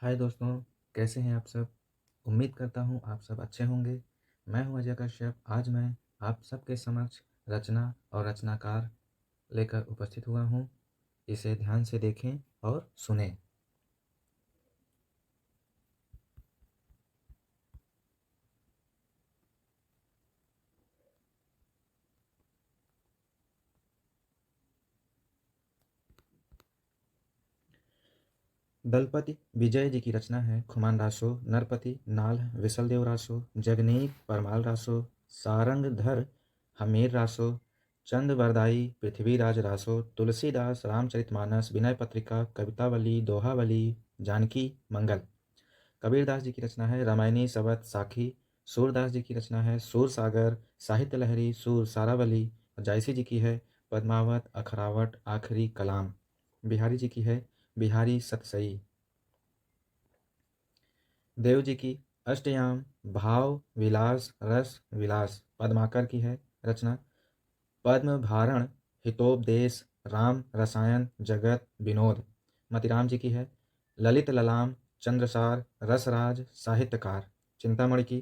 हाय दोस्तों, कैसे हैं आप सब? उम्मीद करता हूँ आप सब अच्छे होंगे। मैं हूँ अजय कश्यप। आज मैं आप सबके समक्ष रचना और रचनाकार लेकर उपस्थित हुआ हूँ। इसे ध्यान से देखें और सुनें। दलपति विजय जी की रचना है खुमान रासो, नरपति नाल विशलदेव रासो, जगनीक परमाल रासो, सारंगधर हमीर रासो, चंद वरदाई पृथ्वीराज रासो, तुलसीदास रामचरितमानस, विनय पत्रिका, कवितावली, दोहावली, जानकी मंगल। कबीरदास जी की रचना है रामायणी सवत साखी। सूरदास जी की रचना है सूर सागर, साहित्य लहरी, सूर सारावली। जायसी जी की है पद्मावत, अखरावट, आखिरी कलाम। बिहारी जी की है बिहारी सतसई। देव जी की अष्टयाम, भाव विलास रस विलास। पद्माकर की है रचना पद्म भारण, हितोपदेश, राम रसायन, जगत विनोद। मतिराम जी की है ललित ललाम, चंद्रसार, रसराज, साहित्यकार। चिंतामणि की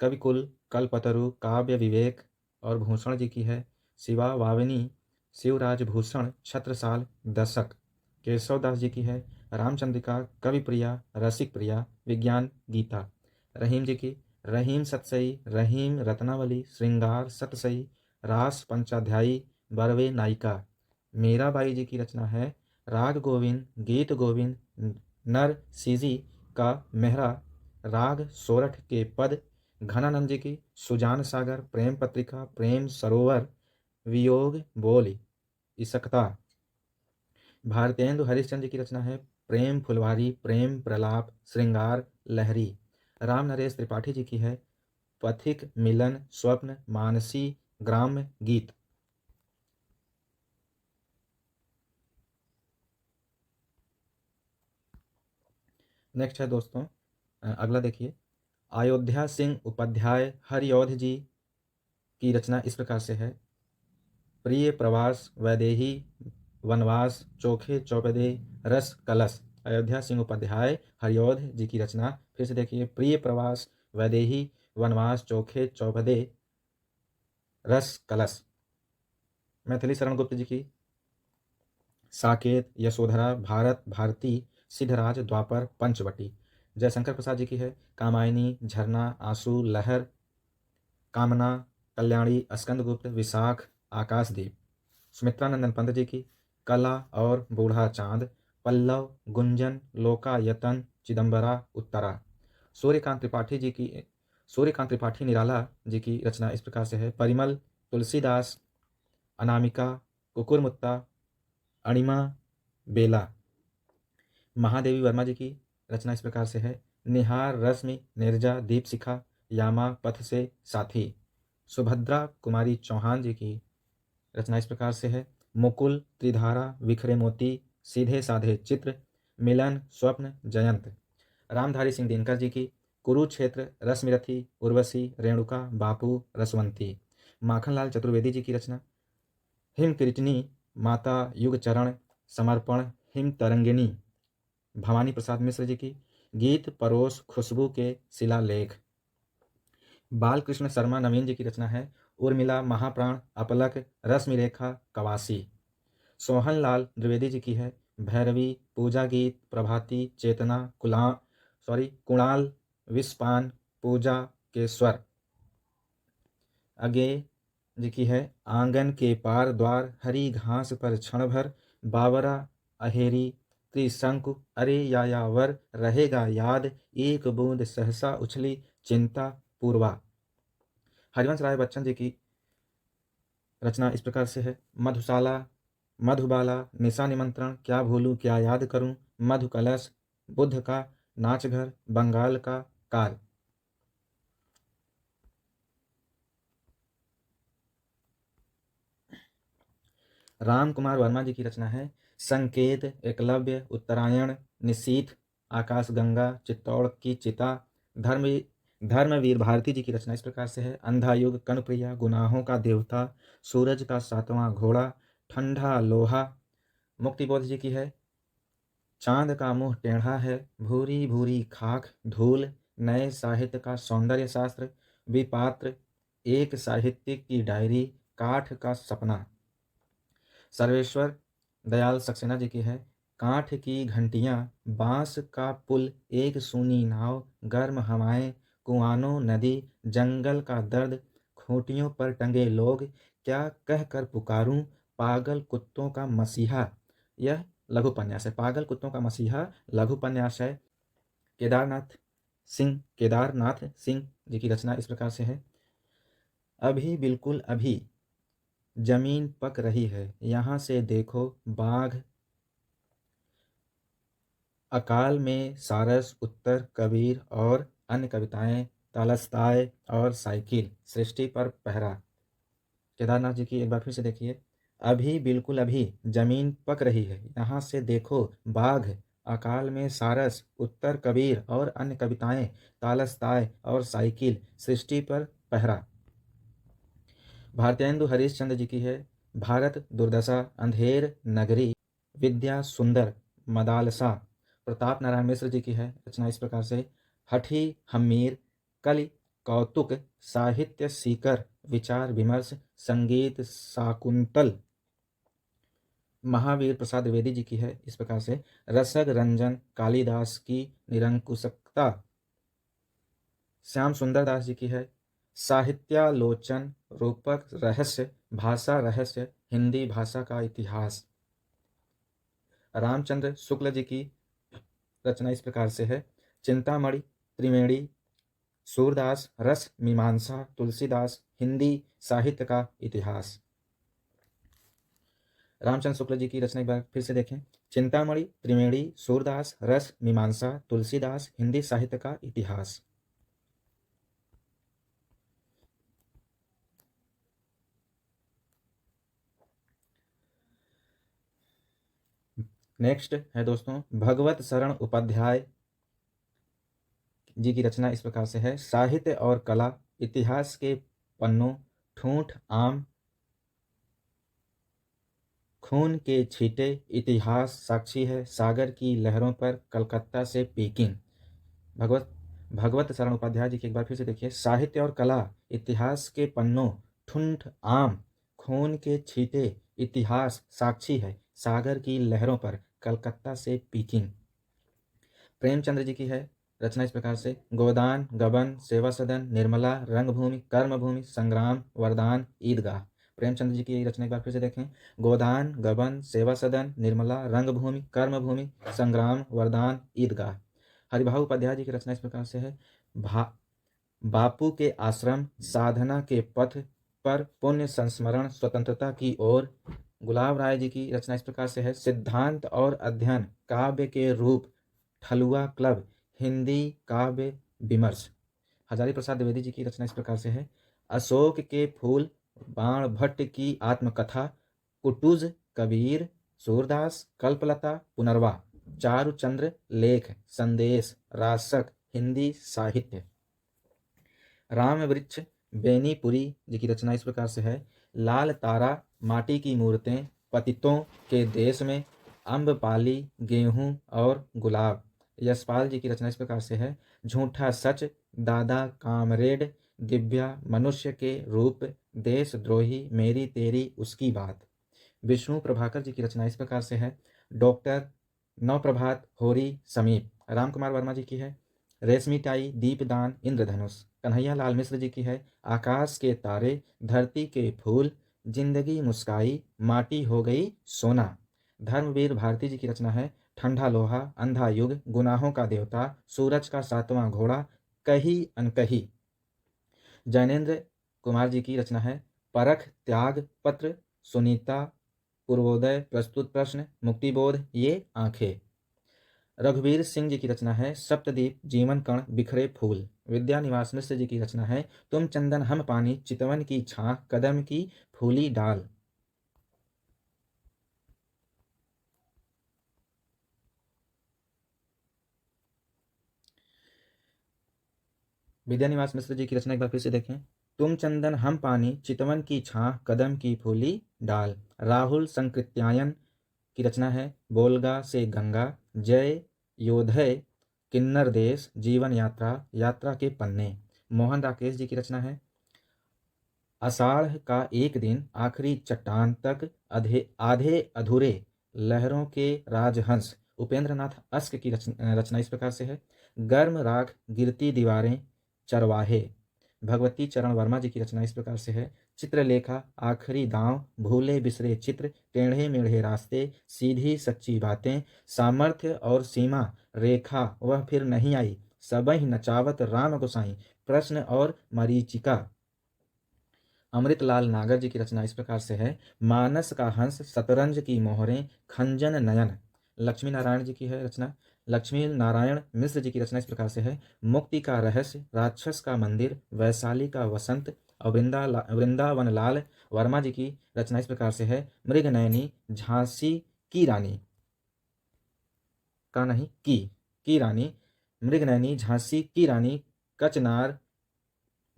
कविकुल, कल्पतरु, काव्य विवेक। और भूषण जी की है शिवा वाविनी, शिवराज भूषण, छत्रसाल, दशक। केशवदास जी की है रामचंद्रिका, कवि प्रिया, रसिक प्रिया, विज्ञान गीता। रहीम जी की रहीम सतसई, रहीम रत्नावली, श्रृंगार सतसई, रास पंचाध्यायी, बरवे नायिका। मीराबाई जी की रचना है राग गोविंद, गीत गोविंद, नर सीजी का मेहरा, राग सोरठ के पद। घनानंद जी की सुजान सागर, प्रेम पत्रिका, प्रेम सरोवर, वियोग बोल, इसकता। भारतेंदु हरिश्चंद्र जी की रचना है प्रेम फुलवारी, प्रेम प्रलाप, श्रृंगार लहरी। राम नरेश त्रिपाठी जी की है पथिक, मिलन, स्वप्न, मानसी, ग्राम्य गीत। नेक्स्ट है दोस्तों, अगला देखिए। अयोध्या सिंह उपाध्याय हरिऔध जी की रचना इस प्रकार से है प्रिय प्रवास, वैदेही, वनवास, चोखे चौपदे, रस कलश। अयोध्या सिंह उपाध्याय हरिऔध जी की रचना फिर से देखिए प्रिय प्रवास, वैदेही, वनवास, चोखे चौपदे, रस कलश। मैथिली शरण गुप्त जी की साकेत, यशोधरा, भारत, भारती, सिद्धराज, द्वापर, पंचवटी। जयशंकर प्रसाद जी की है कामायनी, झरना, आंसू, लहर, कामना, कल्याणी, स्कंदगुप्त, विशाख, आकाशदीप। सुमित्रानंदन पंत जी की कला और बूढ़ा चांद, पल्लव, गुंजन, लोकायतन, चिदंबरा, उत्तरा। सूर्यकांत त्रिपाठी जी की सूर्यकांत त्रिपाठी निराला जी की रचना इस प्रकार से है परिमल, तुलसीदास, अनामिका, कुकुरमुत्ता, अणिमा, बेला। महादेवी वर्मा जी की रचना इस प्रकार से है निहार, रश्मि, निर्जा, दीपशिखा, यामा, पथ से साथी। सुभद्रा कुमारी चौहान जी की रचना इस प्रकार से है मुकुल, त्रिधारा, विखरे मोती, सीधे साधे चित्र, मिलन, स्वप्न, जयंत। रामधारी सिंह दिनकर जी की कुरुक्षेत्र, रश्मिरथी, उर्वशी, रेणुका, बापू, रसवंती। माखनलाल चतुर्वेदी जी की रचना हिम कीर्तनी, माता, युग चरण, समर्पण, हिम तरंगिणी। भवानी प्रसाद मिश्र जी की गीत, परोस, खुशबू के शिलालेख। बालकृष्ण शर्मा नवीन जी की रचना है उर्मिला, महाप्राण, अपलक, रश्मिरेखा, कवासी। सोहनलाल द्विवेदी जी की है भैरवी, पूजा गीत, प्रभाती, चेतना, कुणाल, विस्पान, पूजा के स्वर। अगे जी की है आंगन के पार द्वार, हरी घास पर क्षण भर, बावरा, अहेरी, त्रिशंकु, अरे यायावर, रहेगा याद, एक बूंद सहसा उछली, चिंता पूर्वा। हरिवंश राय बच्चन जी की रचना इस प्रकार से है मधुशाला, मधुबाला, निशा निमंत्रण, क्या भूलूं क्या याद करूं, मधु कलश, बुद्ध का नाच घर, बंगाल का काल। राम कुमार वर्मा जी की रचना है संकेत, एकलव्य, उत्तरायण, निशीथ, आकाशगंगा, चित्तौड़ की चिता। धर्म धर्मवीर भारती जी की रचना इस प्रकार से है अंधायुग, कनप्रिया, गुनाहों का देवता, सूरज का सातवां घोड़ा, ठंडा लोहा। मुक्तिबोध जी की है चांद का मुंह टेढ़ा है, भूरी भूरी खाक धूल, नए साहित्य का सौंदर्य शास्त्र विपात्र, एक साहित्यिक की डायरी, काठ का सपना। सर्वेश्वर दयाल सक्सेना जी की है। काठ की घंटियां, बांस का पुल, एक सूनी नाव, गर्म हवाएं, कुआनों नदी, जंगल का दर्द, खूंटियों पर टंगे लोग, क्या कह कर पुकारूं, पागल कुत्तों का मसीहा। यह लघु उपन्यास है। पागल कुत्तों का मसीहा लघु उपन्यास है। केदारनाथ सिंह जी की रचना इस प्रकार से है। अभी बिल्कुल अभी जमीन पक रही है, यहाँ से देखो बाघ, अकाल में सारस, उत्तर कबीर और अन्य कविताएं, तालस्ताय और साइकिल, सृष्टि पर पहरा। केदारनाथ जी की एक बार फिर से देखिए। अभी बिल्कुल अभी जमीन पक रही है, यहाँ से देखो बाघ, अकाल में सारस, उत्तर कबीर और अन्य कविताएं, तालस्ताय और साइकिल, सृष्टि पर पहरा। भारतेंदु हरीशचंद्र जी की है। भारत दुर्दशा, अंधेर नगरी, विद्या सुंदर, मदालसा। प्रताप नारायण मिश्र जी की है। रचना इस प्रकार से। हठी हमीर, कलि कौतुक, साहित्य सीकर, विचार विमर्श, संगीत शाकुंतल। महावीर प्रसाद द्विवेदी जी की है इस प्रकार से। रसग रंजन, कालिदास की निरंकुशता। श्याम सुंदर दास जी की है। साहित्यालोचन, रूपक रहस्य, भाषा रहस्य, हिंदी भाषा का इतिहास। रामचंद्र शुक्ल जी की रचना इस प्रकार से है। चिंतामणि, त्रिवेणी, सूरदास, रस मीमांसा, तुलसीदास, हिंदी साहित्य का इतिहास। रामचंद्र शुक्ल जी की रचना एक बार फिर से देखें। चिंतामणि, त्रिवेणी, सूरदास, रस मीमांसा, तुलसीदास, हिंदी साहित्य का इतिहास। नेक्स्ट है दोस्तों भगवत शरण उपाध्याय जी की रचना इस प्रकार से है। साहित्य और कला, इतिहास के पन्नों, ठूंठ आम, खून के छींटे, इतिहास साक्षी है, सागर की लहरों पर, कलकत्ता से पीकिंग। भगवत शरण उपाध्याय जी की एक बार फिर से देखिए। साहित्य और कला, इतिहास के पन्नों, ठूंठ आम, खून के छींटे, इतिहास साक्षी है, सागर की लहरों पर, कलकत्ता से पीकिंग। प्रेमचंद्र जी की है। रचना इस प्रकार से। गोदान, गबन, सेवा सदन, निर्मला, रंगभूमि, कर्मभूमि, संग्राम, वरदान, ईदगाह। प्रेमचंद्र जी की रचना एक बार फिर से देखें। गोदान, गबन, सेवा सदन, निर्मला, रंगभूमि, कर्मभूमि, संग्राम, वरदान, ईदगाह। हरिभाऊ उपाध्याय जी की रचना इस प्रकार से है। बापू के आश्रम, साधना के पथ पर, पुण्य संस्मरण, स्वतंत्रता की ओर। गुलाब राय जी की रचना इस प्रकार से है। सिद्धांत और अध्ययन, काव्य के रूप, ठलुआ क्लब, हिंदी काव्य विमर्श। हजारी प्रसाद द्विवेदी जी की रचना इस प्रकार से है। अशोक के फूल, बाण भट्ट की आत्मकथा, कुटुज, कबीर, सूरदास, कल्पलता, पुनर्वा। चारुचंद्र लेख, संदेश, रासक, हिंदी साहित्य। राम वृक्ष बेनीपुरी जी की रचना इस प्रकार से है। लाल तारा, माटी की मूर्तें, पतितों के देश में, अम्बपाली, गेहूं और गुलाब। यशपाल जी की रचना इस प्रकार से है। झूठा सच, दादा कामरेड, दिव्या, मनुष्य के रूप, देशद्रोही, मेरी तेरी उसकी बात। विष्णु प्रभाकर जी की रचना इस प्रकार से है। डॉक्टर, नवप्रभात, होरी, समीप। रामकुमार वर्मा जी की है। रेशमी टाई, दीपदान, इंद्रधनुष। कन्हैया लाल मिश्र जी की है। आकाश के तारे, धरती के फूल, जिंदगी मुस्काई, माटी हो गई सोना। धर्मवीर भारती जी की रचना है। ठंडा लोहा, अंधा युग, गुनाहों का देवता, सूरज का सातवां घोड़ा, कही अनकही। जैनेन्द्र कुमार जी की रचना है। परख, त्याग पत्र, सुनीता, पूर्वोदय, प्रस्तुत प्रश्न, मुक्तिबोध, ये आंखें। रघुवीर सिंह जी की रचना है। सप्तदीप, जीवन कण, बिखरे फूल। विद्यानिवास मिश्र जी की रचना है। तुम चंदन हम पानी, चितवन की छां, कदम की फूली डाल। विद्यानिवास मिश्र जी की रचना एक बार फिर से देखें। तुम चंदन हम पानी, चितवन की छां, कदम की फूली डाल। राहुल संकृत्यायन की रचना है। बोलगा से गंगा, जय योधय, किन्नर देश, जीवन यात्रा, यात्रा के पन्ने। मोहन राकेश जी की रचना है। आषाढ़ का एक दिन, आखिरी चट्टान तक, आधे अधूरे लहरों के राजहंस। उपेंद्र नाथ अस्क की रचना इस प्रकार से है। गर्म राख, गिरती दीवारें, चरवाहे। भगवती चरण वर्मा जी की रचना इस प्रकार से है। चित्रलेखा, आखिरी दांव, भूले बिसरे चित्र, टेढ़े मेढ़े रास्ते, सीधी सच्ची बातें, सामर्थ्य और सीमा रेखा, वह फिर नहीं आई, सबहि नचावत राम गोसाई, प्रश्न और मरीचिका। अमृतलाल नागर जी की रचना इस प्रकार से है। मानस का हंस, शतरंज की मोहरें, खंजन नयन। लक्ष्मी नारायण जी की है रचना। लक्ष्मी नारायण मिश्र जी की रचना इस प्रकार से है। मुक्ति का रहस्य, राक्षस का मंदिर, वैशाली का वसंत। और वृंदावन लाल वर्मा जी की रचना इस प्रकार से है। मृगनयनी, झांसी की रानी का नहीं की रानी, मृगनयनी, झांसी की रानी, कचनार,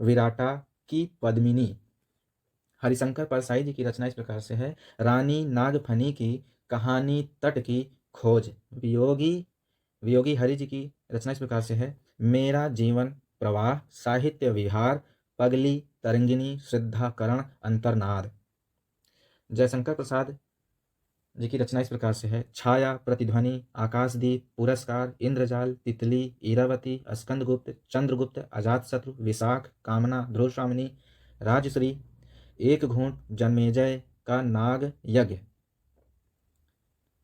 विराटा की पद्मिनी। हरिशंकर परसाई जी की रचना इस प्रकार से है। रानी नागफनी की कहानी, तट की खोज। वियोगी हरि जी की रचना इस प्रकार से है। मेरा जीवन प्रवाह, साहित्य विहार, पगली, तरंगिनी, श्रद्धाकरण, अंतर्नाद। जयशंकर प्रसाद जी की रचना इस प्रकार से है। छाया, प्रतिध्वनि, आकाशदीप, पुरस्कार, इंद्रजाल, तितली, इरावती, स्कंदगुप्त, चंद्रगुप्त, अजातशत्रु, विशाख, कामना, ध्रुवस्वामिनी, राजश्री, एक घूंट, जन्मेजय का नाग यज्ञ।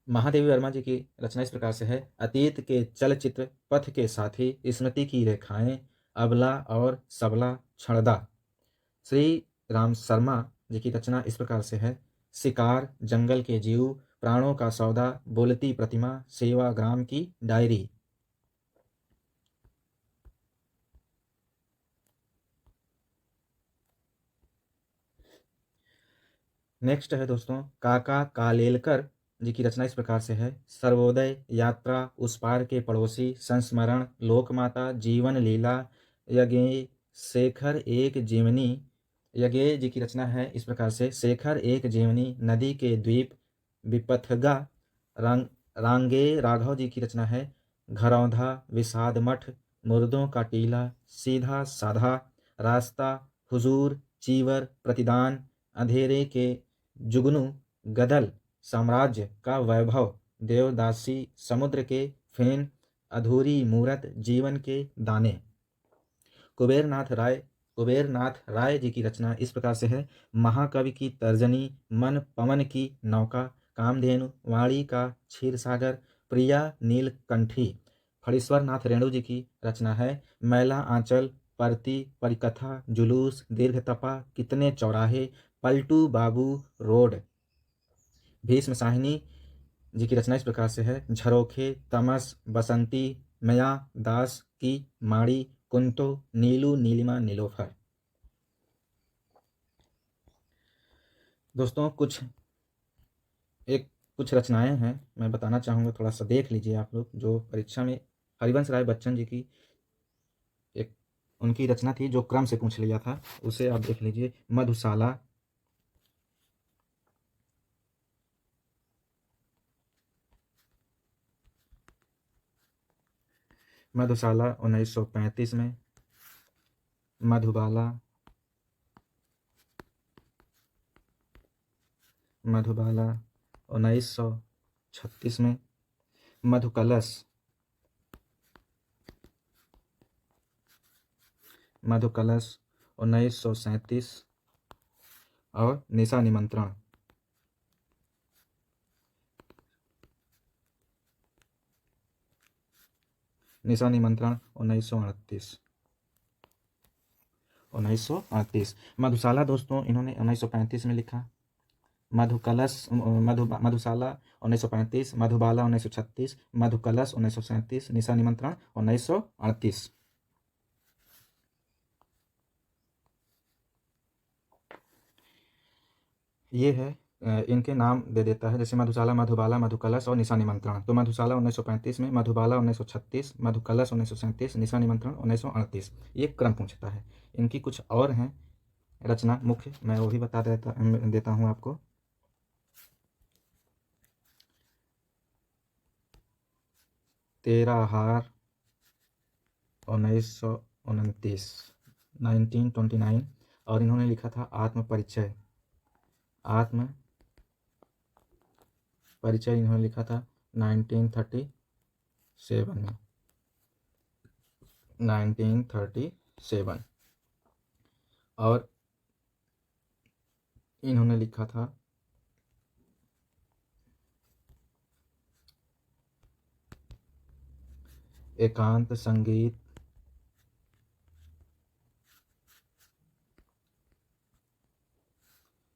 महादेवी वर्मा जी की रचना इस प्रकार से है। अतीत के चलचित्र, पथ के साथी, स्मृति की रेखाएं, अबला और सबला, क्षणदा। श्री राम शर्मा जी की रचना इस प्रकार से है। शिकार, जंगल के जीव, प्राणों का सौदा, बोलती प्रतिमा, सेवाग्राम की डायरी। नेक्स्ट है दोस्तों काका कालेलकर जी की रचना इस प्रकार से है। सर्वोदय, यात्रा, उस पार के पड़ोसी, संस्मरण, लोकमाता, जीवन लीला, यज्ञ, शेखर एक जीवनी। यज्ञ जी की रचना है इस प्रकार से। शेखर एक जीवनी, नदी के द्वीप, विपथगा। रांगे राघव जी की रचना है। घरौंधा, विषाद मठ, मुर्दों का टीला, सीधा साधा, रास्ता, हुजूर, चीवर, प्रतिदान, अंधेरे के जुगनू, गदल, साम्राज्य का वैभव, देवदासी, समुद्र के फेन, अधूरी मूरत, जीवन के दाने। कुबेरनाथ राय जी की रचना इस प्रकार से है। महाकवि की तर्जनी, मन पवन की नौका, कामधेनु, वाणी का क्षीर सागर, प्रिया नीलकंठी। फणीश्वर नाथ रेणु जी की रचना है। मैला आंचल, परती, परिकथा, जुलूस, दीर्घ तपा, कितने चौराहे, पलटू बाबू रोड। भीष्म साहिनी जी की रचना इस प्रकार से है। झरोखे, तमस, बसंती, मया दास की माड़ी, कुंतो, नीलू, नीलिमा, नीलोफर। दोस्तों कुछ रचनाएं हैं, मैं बताना चाहूँगा, थोड़ा सा देख लीजिए आप लोग। जो परीक्षा में हरिवंश राय बच्चन जी की एक उनकी रचना थी, जो क्रम से पूछ लिया था, उसे आप देख लीजिए। मधुशाला, मधुशाला 1935 में। मधुबाला, मधुबाला 1936 में। मधुकलश, मधुकलश 1937। और निशा निमंत्रण, निशा निमंत्रण 1938। मधुशाला दोस्तों इन्होंने 1935 में लिखा। मधुशाला 1935, मधुबाला 1936, मधुकलश 1937, निशा निमंत्रण 1938। ये है इनके नाम दे देता है, जैसे मधुशाला, मधुबाला, मधुकलश और निशा निमंत्रण। तो मधुशाला 1935 में, मधुबाला 1936, मधुकलश 1937, निशा निमंत्रण 1938। ये क्रम पूछता है। इनकी कुछ और हैं रचना मुख्य, मैं वो भी बता देता हूँ आपको। 13/8/1929 1929। और इन्होंने लिखा था आत्म परिचय इन्होंने लिखा था 1937 में 1937। और इन्होंने लिखा था एकांत संगीत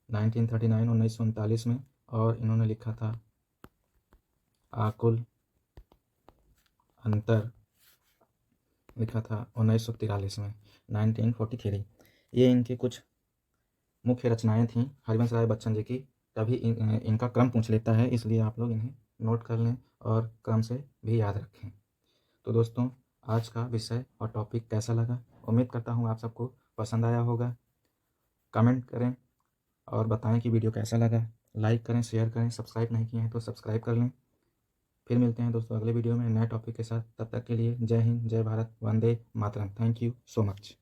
1939 में। और इन्होंने लिखा था आकुल अंतर, लिखा था 1943 में 1943। ये इनके कुछ मुख्य रचनाएं थीं हरिवंश राय बच्चन जी की। कभी इनका क्रम पूछ लेता है, इसलिए आप लोग इन्हें नोट कर लें और क्रम से भी याद रखें। तो दोस्तों, आज का विषय और टॉपिक कैसा लगा? उम्मीद करता हूँ आप सबको पसंद आया होगा। कमेंट करें और बताएं कि वीडियो कैसा लगा। लाइक करें, शेयर करें, सब्सक्राइब नहीं किए हैं तो सब्सक्राइब कर लें। फिर मिलते हैं दोस्तों अगले वीडियो में नए टॉपिक के साथ। तब तक के लिए जय हिंद, जय भारत, वंदे मातरम। Thank you so much.